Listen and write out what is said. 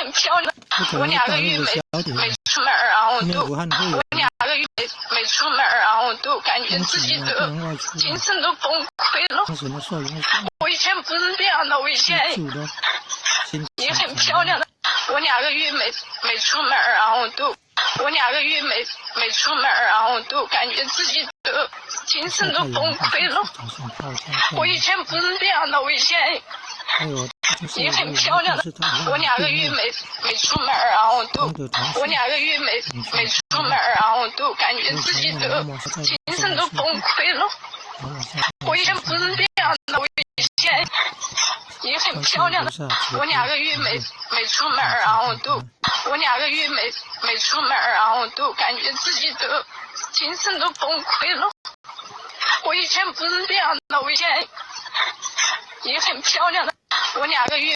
很漂亮。我2个月没出门，然后都我2个月没出门，然后都感觉自己的精神都崩溃了。我以前不是这样的，我以前也很漂亮的。我2个月没出门，然后都我2个月没出门，然后都感觉自己的精神都崩溃了。我以前不是这样的，我以前也很漂亮的。我2个月没出门，然后都我2个月没出门，然后都感觉自己的精神都崩溃了。我以前不是这样的，我以前也很漂亮的。我2个月没出门，然后都我2个月没出门，然后都感觉自己的精神都崩溃了。我以前不是这样的，我以前也很漂亮的。我2个月